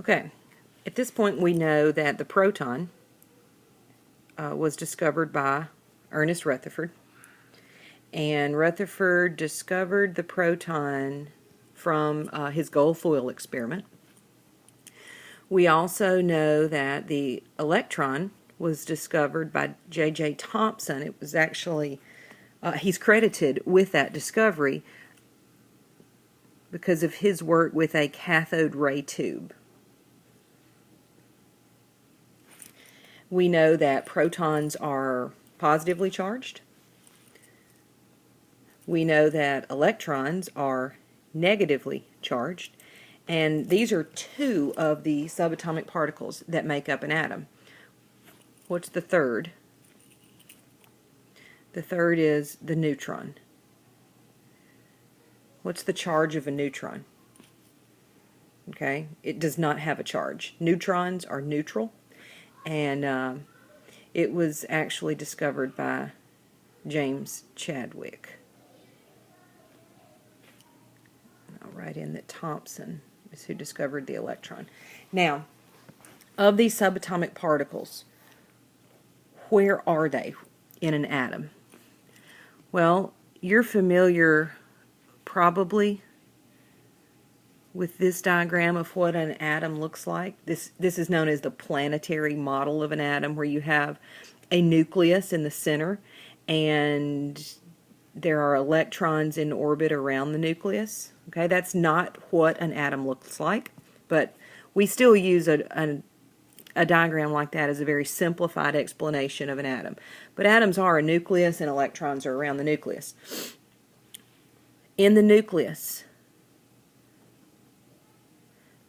Okay, at this point we know that the proton was discovered by Ernest Rutherford. And Rutherford discovered the proton from his gold foil experiment. We also know that the electron was discovered by J.J. Thomson. It was actually, he's credited with that discovery because of his work with a cathode ray tube. We know that protons are positively charged. We know that electrons are negatively charged. And these are two of the subatomic particles that make up an atom. What's the third? The third is the neutron. What's the charge of a neutron? Okay, it does not have a charge. Neutrons are neutral, and it was actually discovered by James Chadwick. I'll write in that Thomson is who discovered the electron. Now, of these subatomic particles, where are they in an atom? Well, you're familiar probably with this diagram of what an atom looks like. This is known as the planetary model of an atom, where you have a nucleus in the center and there are electrons in orbit around the nucleus. Okay, that's not what an atom looks like, but we still use a diagram like that as a very simplified explanation of an atom. But atoms are a nucleus and electrons are around the nucleus. In the nucleus,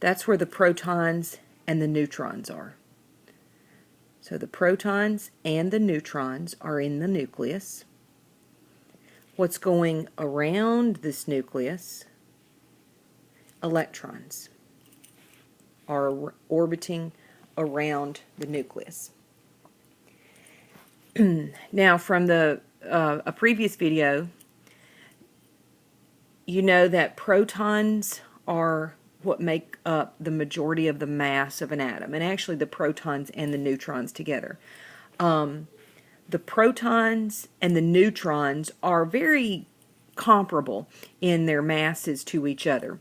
that's where the protons and the neutrons are. So the protons and the neutrons are in the nucleus. What's going around this nucleus? Electrons are orbiting around the nucleus. Now, from a previous video, you know that protons are what make up the majority of the mass of an atom, and actually the protons and the neutrons together. The protons and the neutrons are very comparable in their masses to each other.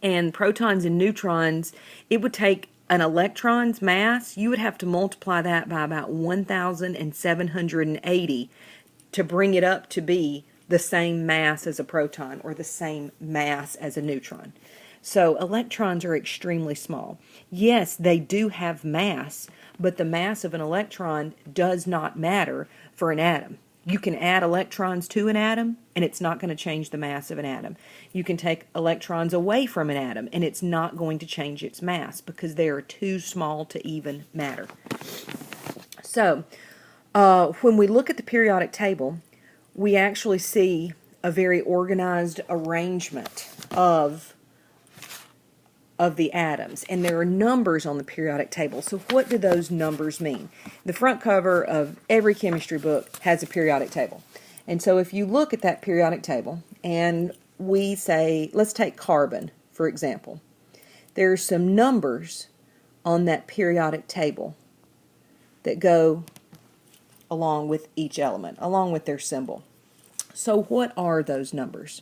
And protons and neutrons, it would take an electron's mass, you would have to multiply that by about 1,780 to bring it up to be the same mass as a proton or the same mass as a neutron. So electrons are extremely small. Yes, they do have mass, but the mass of an electron does not matter for an atom. You can add electrons to an atom, and it's not going to change the mass of an atom. You can take electrons away from an atom, and it's not going to change its mass because they are too small to even matter. So, when we look at the periodic table, we actually see a very organized arrangement of the atoms, and there are numbers on the periodic table. So what do those numbers mean? The front cover of every chemistry book has a periodic table. And so if you look at that periodic table and we say, let's take carbon, for example. There's some numbers on that periodic table that go along with each element, along with their symbol. So what are those numbers?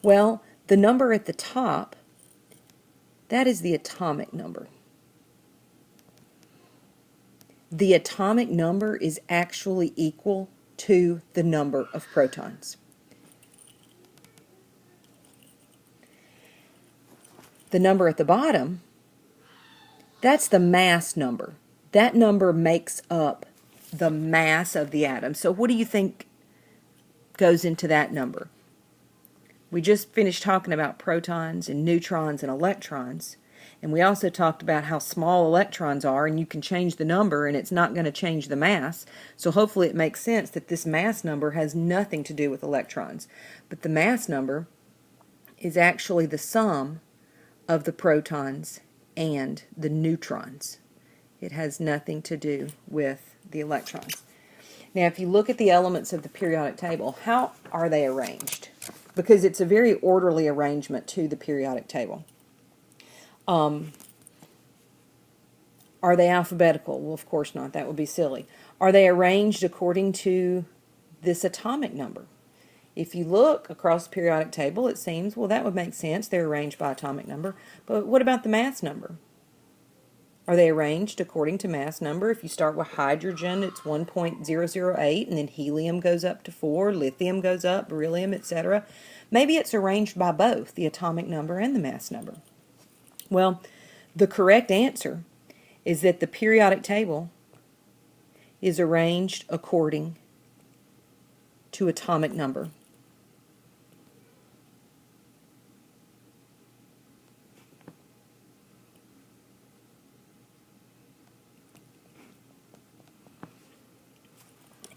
Well, the number at the top, that is the atomic number. The atomic number is actually equal to the number of protons. The number at the bottom, that's the mass number. That number makes up the mass of the atom. So what do you think goes into that number? We just finished talking about protons and neutrons and electrons, and we also talked about how small electrons are, and you can change the number and it's not going to change the mass. So hopefully it makes sense that this mass number has nothing to do with electrons. But the mass number is actually the sum of the protons and the neutrons. It has nothing to do with the electrons. Now, if you look at the elements of the periodic table, how are they arranged? Because it's a very orderly arrangement to the periodic table. Are they alphabetical? Well, of course not. That would be silly. Are they arranged according to this atomic number? If you look across the periodic table, it seems, well, that would make sense. They're arranged by atomic number. But what about the mass number? Are they arranged according to mass number? If you start with hydrogen, it's 1.008, and then helium goes up to 4, lithium goes up, beryllium, etc. Maybe it's arranged by both, the atomic number and the mass number. Well, the correct answer is that the periodic table is arranged according to atomic number.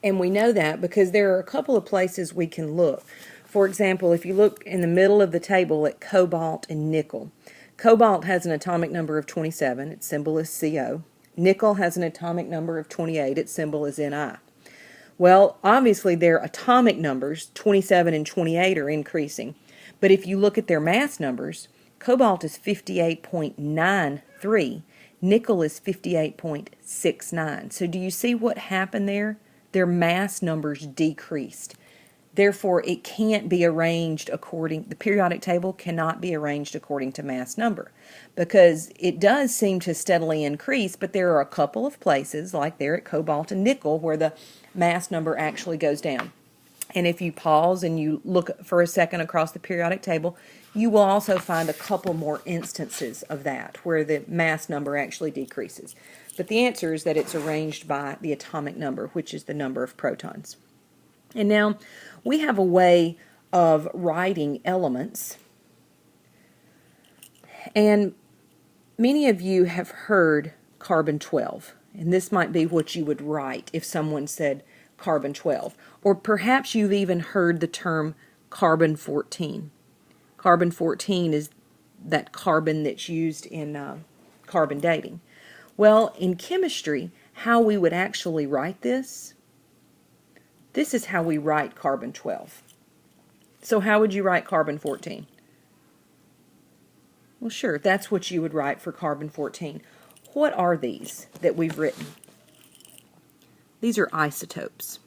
And we know that because there are a couple of places we can look. For example, if you look in the middle of the table at cobalt and nickel, cobalt has an atomic number of 27, its symbol is CO. Nickel has an atomic number of 28, its symbol is Ni. Well, obviously their atomic numbers, 27 and 28, are increasing. But if you look at their mass numbers, cobalt is 58.93, nickel is 58.69. So do you see what happened there? Their mass numbers decreased. Therefore, it can't be arranged the periodic table cannot be arranged according to mass number, because it does seem to steadily increase, but there are a couple of places, like there at cobalt and nickel, where the mass number actually goes down. And if you pause and you look for a second across the periodic table, you will also find a couple more instances of that, where the mass number actually decreases. But the answer is that it's arranged by the atomic number, which is the number of protons. And now we have a way of writing elements. And many of you have heard carbon-12. And this might be what you would write if someone said carbon-12. Or perhaps you've even heard the term carbon-14. Carbon-14 is that carbon that's used in carbon dating. Well, in chemistry, how we would actually write this is how we write carbon-12. So how would you write carbon-14? Well, sure, that's what you would write for carbon-14. What are these that we've written? These are isotopes.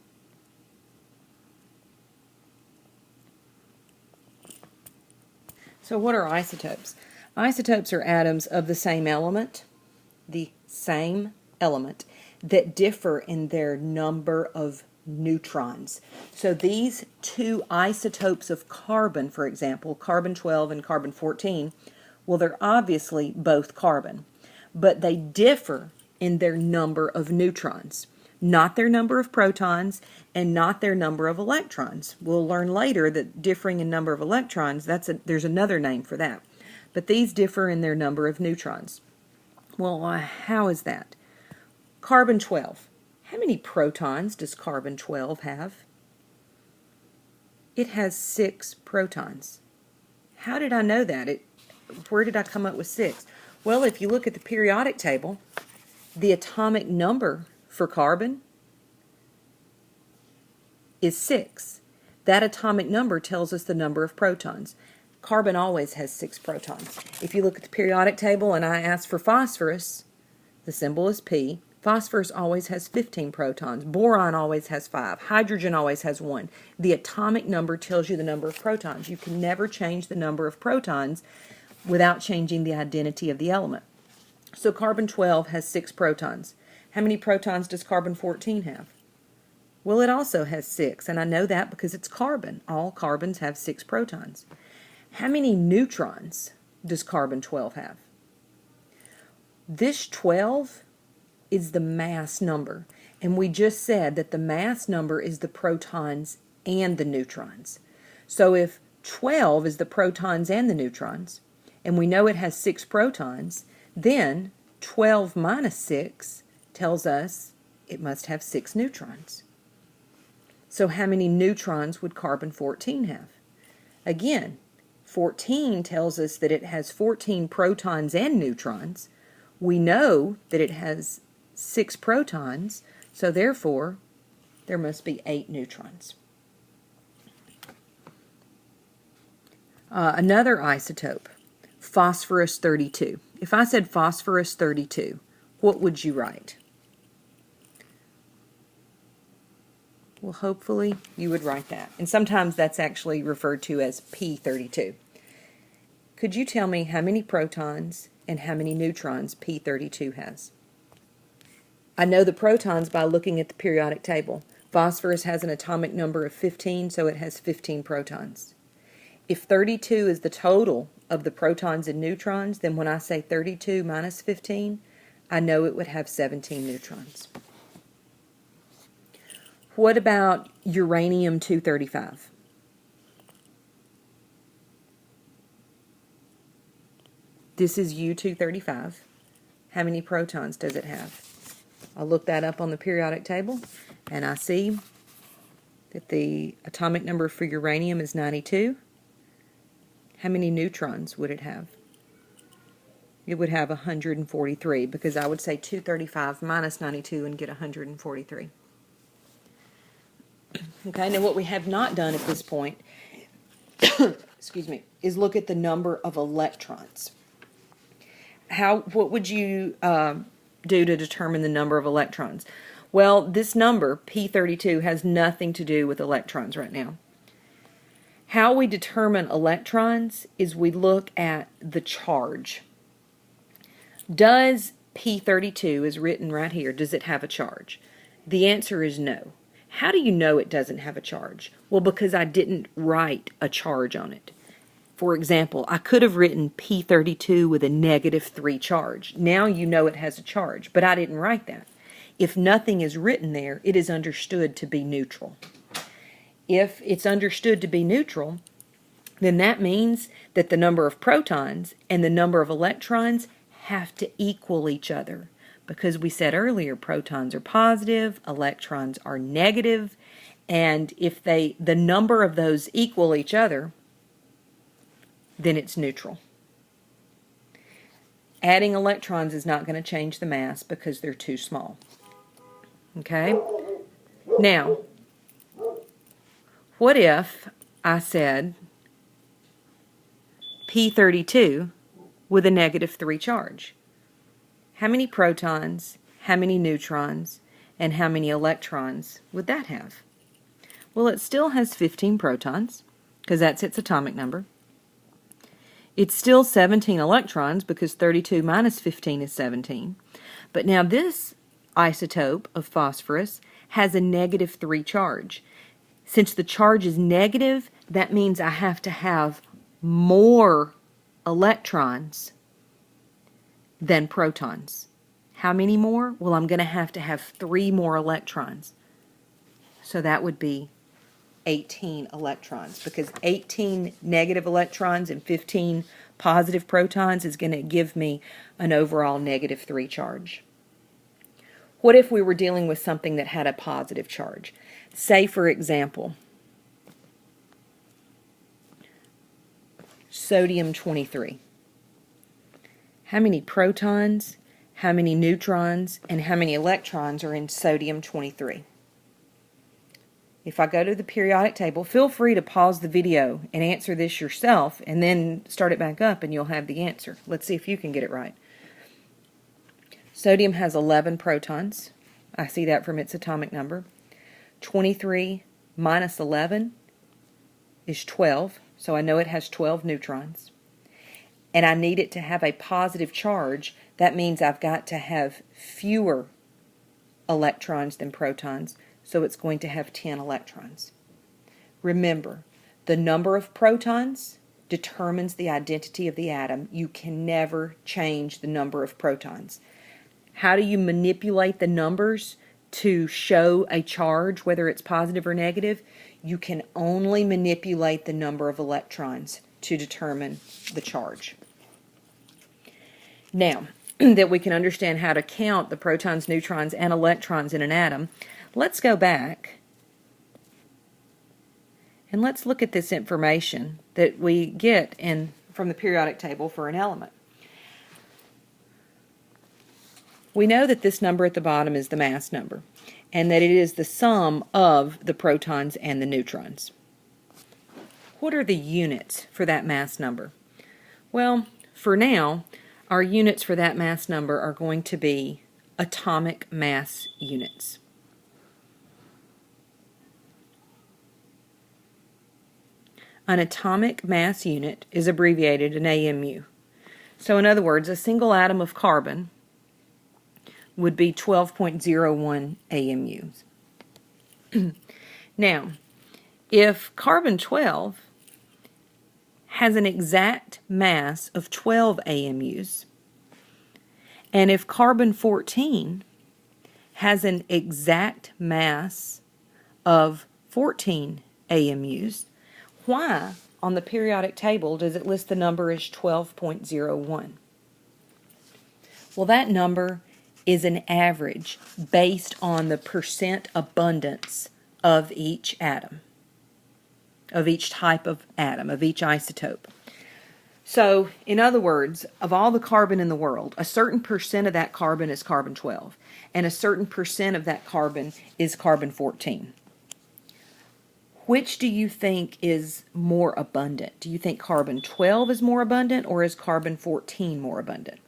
So what are isotopes? Isotopes are atoms of the same element, that differ in their number of neutrons. So these two isotopes of carbon, for example, carbon-12 and carbon-14, well, they're obviously both carbon, but they differ in their number of neutrons, not their number of protons and not their number of electrons. We'll learn later that differing in number of electrons, there's another name for that. But these differ in their number of neutrons. Well, how is that? Carbon-12. How many protons does carbon-12 have? It has 6 protons. How did I know that? Where did I come up with 6? Well, if you look at the periodic table, the atomic number for carbon is 6. That atomic number tells us the number of protons. Carbon always has 6 protons. If you look at the periodic table and I ask for phosphorus, the symbol is P. Phosphorus always has 15 protons. Boron always has 5. Hydrogen always has 1. The atomic number tells you the number of protons. You can never change the number of protons without changing the identity of the element. So carbon-12 has 6 protons. How many protons does carbon-14 have? Well, it also has 6, and I know that because it's carbon. All carbons have 6 protons. How many neutrons does carbon-12 have? This 12 is the mass number, and we just said that the mass number is the protons and the neutrons. So if 12 is the protons and the neutrons, and we know it has 6 protons, then 12 minus 6 tells us it must have 6 neutrons. So how many neutrons would carbon-14 have? Again, 14 tells us that it has 14 protons and neutrons. We know that it has 6 protons, so therefore there must be 8 neutrons. Another isotope, phosphorus 32. If I said phosphorus 32, what would you write? Well, hopefully you would write that. And sometimes that's actually referred to as P32. Could you tell me how many protons and how many neutrons P32 has? I know the protons by looking at the periodic table. Phosphorus has an atomic number of 15, so it has 15 protons. If 32 is the total of the protons and neutrons, then when I say 32 minus 15, I know it would have 17 neutrons. What about uranium-235? This is U-235. How many protons does it have? I'll look that up on the periodic table, and I see that the atomic number for uranium is 92. How many neutrons would it have? It would have 143, because I would say 235 minus 92 and get 143. Okay, now what we have not done at this point excuse me, is look at the number of electrons. What would you do to determine the number of electrons? Well, this number, P32, has nothing to do with electrons right now. How we determine electrons is we look at the charge. Does P32, is written right here, does it have a charge? The answer is no. How do you know it doesn't have a charge? Well, because I didn't write a charge on it. For example, I could have written P32 with a -3 charge. Now you know it has a charge, but I didn't write that. If nothing is written there, it is understood to be neutral. If it's understood to be neutral, then that means that the number of protons and the number of electrons have to equal each other. Because we said earlier, protons are positive, electrons are negative, and if the number of those equal each other, then it's neutral. Adding electrons is not going to change the mass because they're too small. Okay? Now, what if I said P32 with a -3 charge? How many protons, how many neutrons, and how many electrons would that have? Well, it still has 15 protons, because that's its atomic number. It's still 17 electrons, because 32 minus 15 is 17. But now this isotope of phosphorus has a -3 charge. Since the charge is negative, that means I have to have more electrons than protons. How many more? Well, I'm going to have 3 more electrons. So that would be 18 electrons, because 18 negative electrons and 15 positive protons is going to give me an overall -3 charge. What if we were dealing with something that had a positive charge? Say, for example, sodium-23. How many protons, how many neutrons, and how many electrons are in sodium-23? If I go to the periodic table, feel free to pause the video and answer this yourself, and then start it back up and you'll have the answer. Let's see if you can get it right. Sodium has 11 protons. I see that from its atomic number. 23 minus 11 is 12, so I know it has 12 neutrons. And I need it to have a positive charge. That means I've got to have fewer electrons than protons, so it's going to have 10 electrons. Remember, the number of protons determines the identity of the atom. You can never change the number of protons. How do you manipulate the numbers to show a charge, whether it's positive or negative? You can only manipulate the number of electrons to determine the charge. Now, that we can understand how to count the protons, neutrons, and electrons in an atom, let's go back and let's look at this information that we get from the periodic table for an element. We know that this number at the bottom is the mass number, and that it is the sum of the protons and the neutrons. What are the units for that mass number? Well, for now, our units for that mass number are going to be atomic mass units. An atomic mass unit is abbreviated an AMU. So in other words, a single atom of carbon would be 12.01 AMUs. Now, if carbon-12 has an exact mass of 12 AMUs, and if carbon-14 has an exact mass of 14 AMUs, why on the periodic table does it list the number as 12.01? Well, that number is an average based on the percent abundance of each atom, of each type of atom, of each isotope. So, in other words, of all the carbon in the world, a certain percent of that carbon is carbon-12, and a certain percent of that carbon is carbon-14. Which do you think is more abundant? Do you think carbon-12 is more abundant, or is carbon-14 more abundant?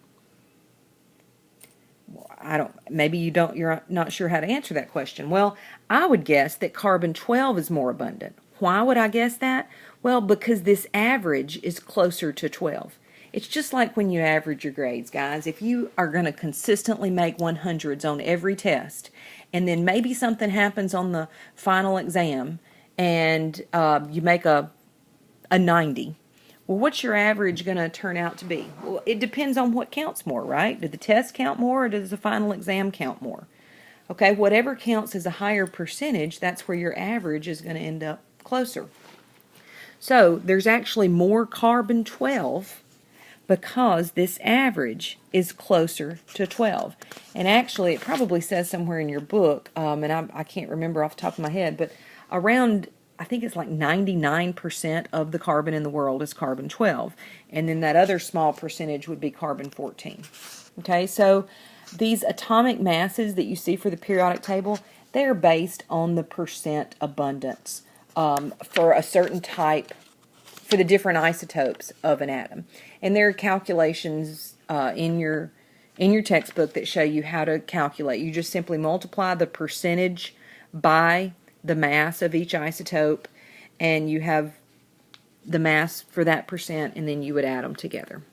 Maybe you're not sure how to answer that question. Well, I would guess that carbon-12 is more abundant. Why would I guess that? Well, because this average is closer to 12. It's just like when you average your grades, guys. If you are going to consistently make 100s on every test, and then maybe something happens on the final exam, and you make a 90, well, what's your average going to turn out to be? Well, it depends on what counts more, right? Did the test count more, or does the final exam count more? Okay, whatever counts as a higher percentage, that's where your average is going to end up closer. So there's actually more carbon-12 because this average is closer to 12. And actually, it probably says somewhere in your book, and I can't remember off the top of my head, but around, I think it's like 99% of the carbon in the world is carbon-12. And then that other small percentage would be carbon-14. Okay, so these atomic masses that you see for the periodic table, they're based on the percent abundance for a certain type, for the different isotopes of an atom. And there are calculations in your textbook that show you how to calculate. You just simply multiply the percentage by the mass of each isotope, and you have the mass for that percent, and then you would add them together.